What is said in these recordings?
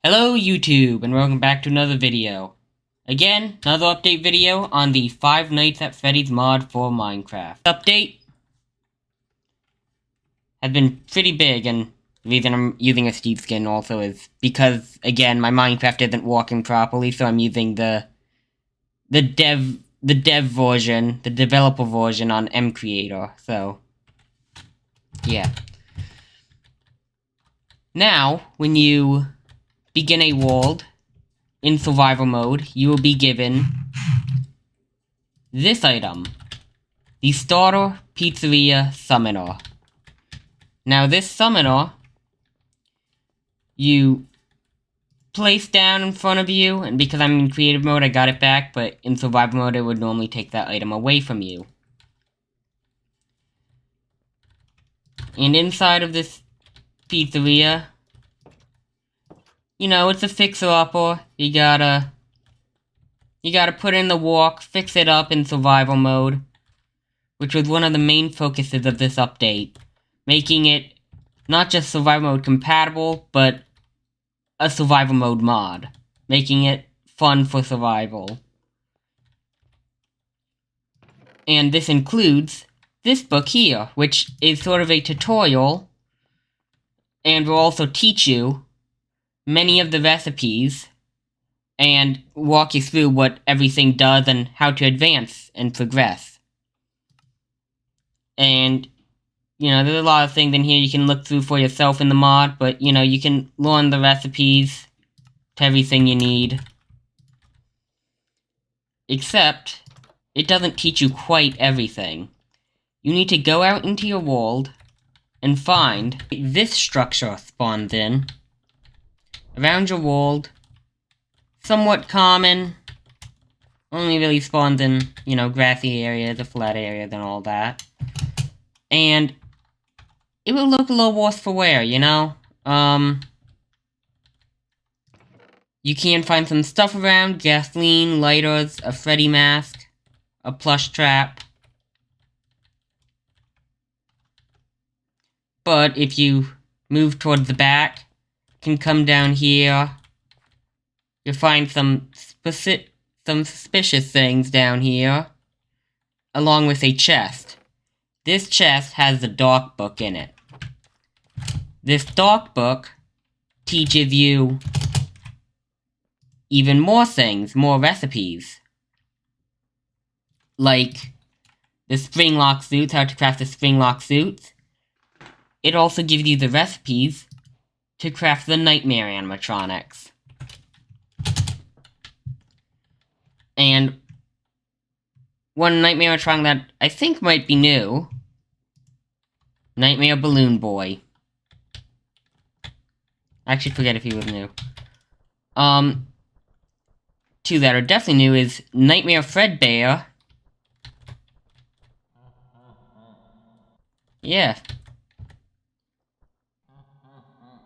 Hello YouTube, and welcome back to another video. Again, another update video on the Five Nights at Freddy's mod for Minecraft. Update has been pretty big, and the reason I'm using a Steve skin also is because, again, my Minecraft isn't working properly, so I'm using the dev version, the developer version on mCreator, so, yeah. Now, when you begin a world in survival mode, you will be given this item, the Starter Pizzeria Summoner. Now this summoner, you place down in front of you, and because I'm in creative mode I got it back, but in survival mode it would normally take that item away from you. And inside of this pizzeria, you know, it's a fixer-upper. You gotta put in the work, fix it up in survival mode, which was one of the main focuses of this update, making it not just survival mode compatible, but a survival mode mod, making it fun for survival. And this includes this book here, which is sort of a tutorial, and will also teach you many of the recipes, and walk you through what everything does and how to advance and progress. And, you know, there's a lot of things in here you can look through for yourself in the mod, but, you know, you can learn the recipes to everything you need. Except, it doesn't teach you quite everything. You need to go out into your world and find this structure spawns in around your world. Somewhat common, only really spawns in, you know, grassy areas, or flat areas, and all that. And it will look a little worse for wear, you know? You can find some stuff around: gasoline, lighters, a Freddy mask, a plush trap. But if you move towards the back, can come down here, you'll find some suspicious things down here, along with a chest. This chest has the dark book in it. This dark book teaches you even more things, more recipes. Like the spring lock suits, how to craft the spring lock suits. It also gives you the recipes to craft the nightmare animatronics. And one nightmare animatronic that I think might be new, Nightmare Balloon Boy. I actually forget if he was new. Two that are definitely new is Nightmare Fredbear. Yeah.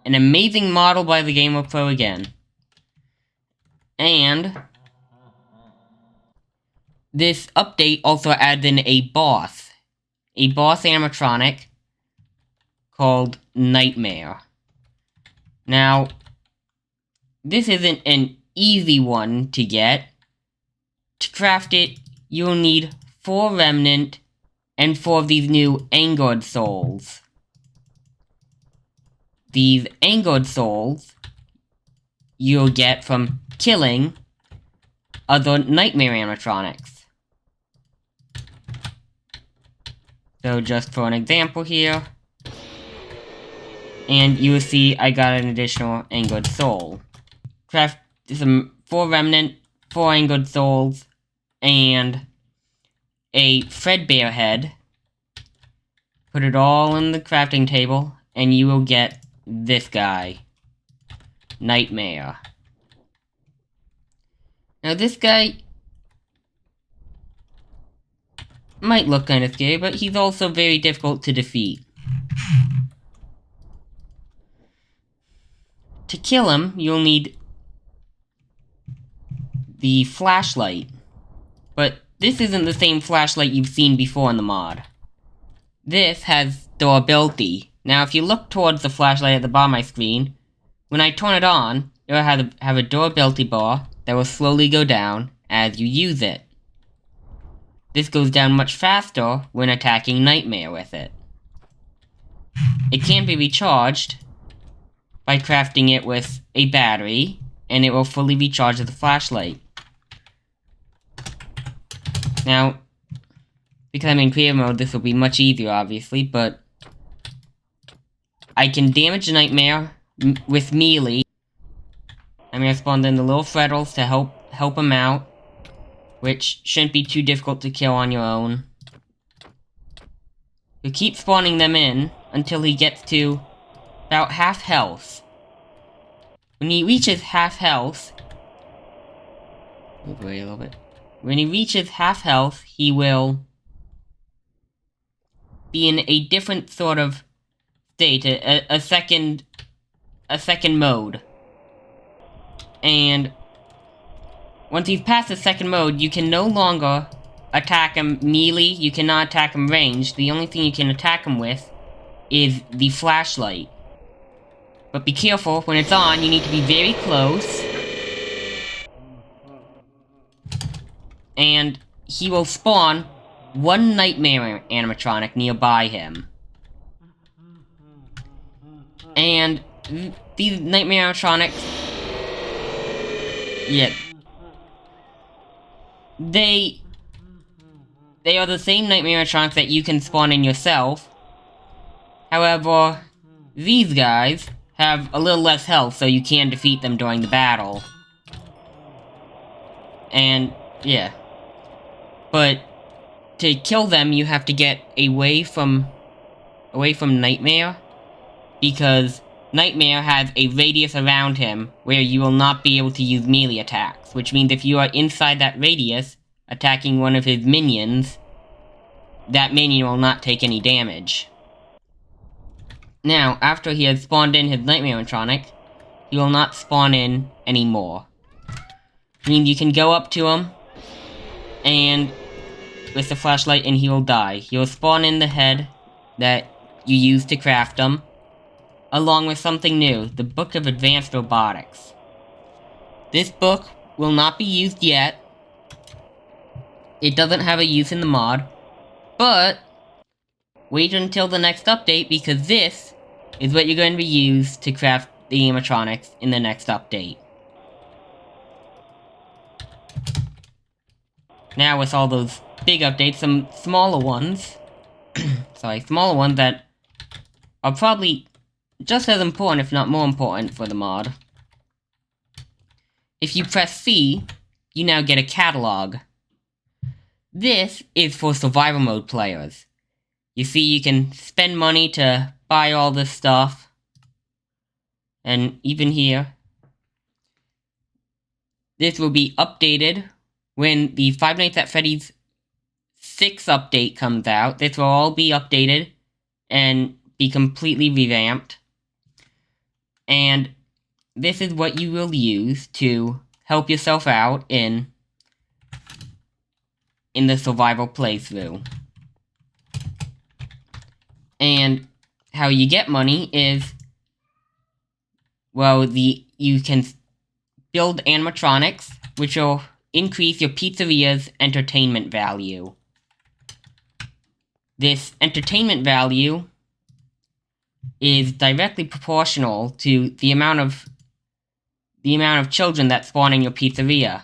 An amazing model by the Gamer Pro again. And this update also adds in a boss animatronic called Nightmare. Now, this isn't an easy one to get. To craft it, you'll need 4 remnant and 4 of these new angered souls. These angered souls you'll get from killing other nightmare animatronics. So just for an example here, and you will see I got an additional angered soul. Craft some 4 remnant, 4 angered souls, and a Fredbear head. Put it all in the crafting table, and you will get this guy, Nightmare. Now this guy might look kind of scary, but he's also very difficult to defeat. To kill him, you'll need the flashlight. But this isn't the same flashlight you've seen before in the mod. This has durability. Now if you look towards the flashlight at the bottom of my screen, when I turn it on, it will have a durability bar that will slowly go down as you use it. This goes down much faster when attacking Nightmare with it. It can be recharged by crafting it with a battery, and it will fully recharge with a flashlight. Now, because I'm in creative mode, this will be much easier, obviously, but I can damage a Nightmare with melee. I'm gonna spawn in the little Freddles to help him out, which shouldn't be too difficult to kill on your own. You'll keep spawning them in until he gets to about half health. When he reaches half health, move away a little bit. When he reaches half health, he will be in a different sort of state, a second mode. And once he's past the second mode, you can no longer attack him melee, you cannot attack him ranged. The only thing you can attack him with is the flashlight. But be careful, when it's on, you need to be very close. And he will spawn one Nightmare animatronic nearby him. And these Nightmare animatronics, yeah, they are the same Nightmare animatronics that you can spawn in yourself. However, these guys have a little less health, so you can defeat them during the battle. And, yeah. But to kill them, you have to get away from Nightmare, because Nightmare has a radius around him where you will not be able to use melee attacks, which means if you are inside that radius, attacking one of his minions, that minion will not take any damage. Now, after he has spawned in his Nightmare animatronic, he will not spawn in anymore. Which means you can go up to him, and with the flashlight, and he will die. He will spawn in the head that you used to craft him, along with something new, the Book of Advanced Robotics. This book will not be used yet. It doesn't have a use in the mod, but wait until the next update, because this is what you're going to be used to craft the animatronics in the next update. Now with all those big updates, some smaller ones, smaller ones that are probably just as important, if not more important, for the mod. If you press C, you now get a catalog. This is for survival mode players. You see, you can spend money to buy all this stuff. And even here, this will be updated when the Five Nights at Freddy's 6 update comes out. This will all be updated and be completely revamped. And this is what you will use to help yourself out in the survival playthrough. And how you get money is, well, you can build animatronics, which will increase your pizzeria's entertainment value. This entertainment value is directly proportional to the amount of children that spawn in your pizzeria.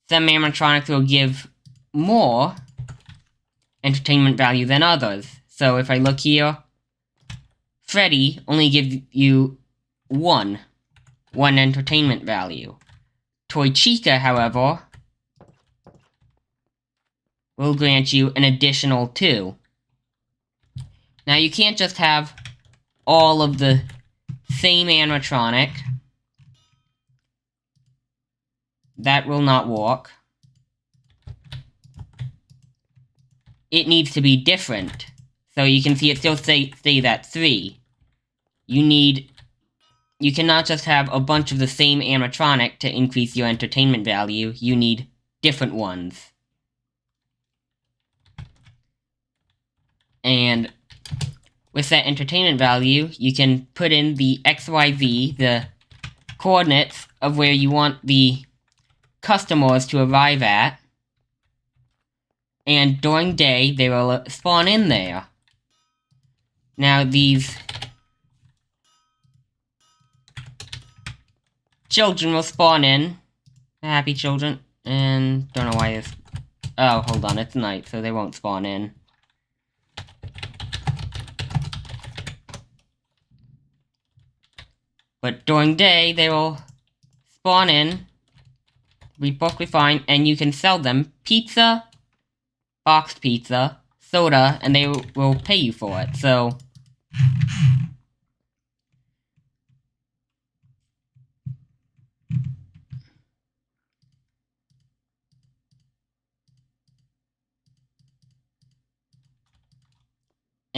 Some animatronics will give more entertainment value than others. So if I look here, Freddy only gives you one entertainment value. Toy Chica, however, will grant you an additional 2. Now you can't just have all of the same animatronic. That will not work. It needs to be different. So you can see it still stays at 3. You cannot just have a bunch of the same animatronic to increase your entertainment value. You need different ones. And with that entertainment value, you can put in the XYZ, the coordinates of where you want the customers to arrive at. And during day, they will spawn in there. Now, these children will spawn in. Happy children. And don't know why this... Oh, hold on, it's night, so they won't spawn in. But during day, they will spawn in, be perfectly fine, and you can sell them pizza, boxed pizza, soda, and they will pay you for it, so...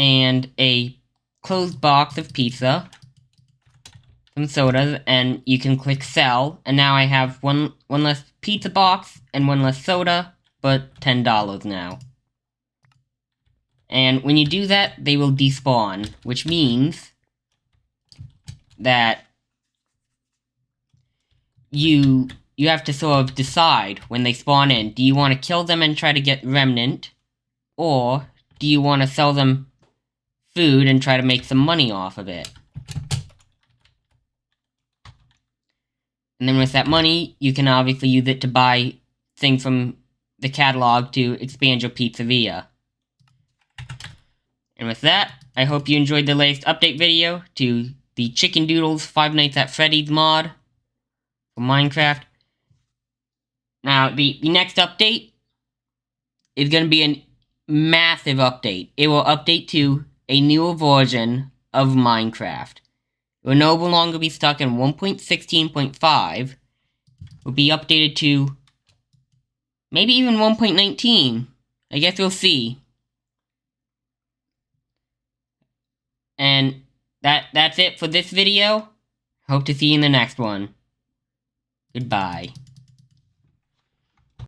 And a closed box of pizza, some sodas, and you can click sell, and now I have one less pizza box and one less soda, but $10 now. And when you do that, they will despawn, which means that you have to sort of decide when they spawn in. Do you want to kill them and try to get remnant, or do you want to sell them food and try to make some money off of it? And then with that money, you can obviously use it to buy things from the catalog to expand your pizzeria. And with that, I hope you enjoyed the latest update video to the ChickenDoodle's Five Nights at Freddy's mod for Minecraft. Now, the next update is going to be a massive update. It will update to a newer version of Minecraft. It will no longer be stuck in 1.16.5. It will be updated to maybe even 1.19. I guess we'll see. And that's it for this video. Hope to see you in the next one. Goodbye.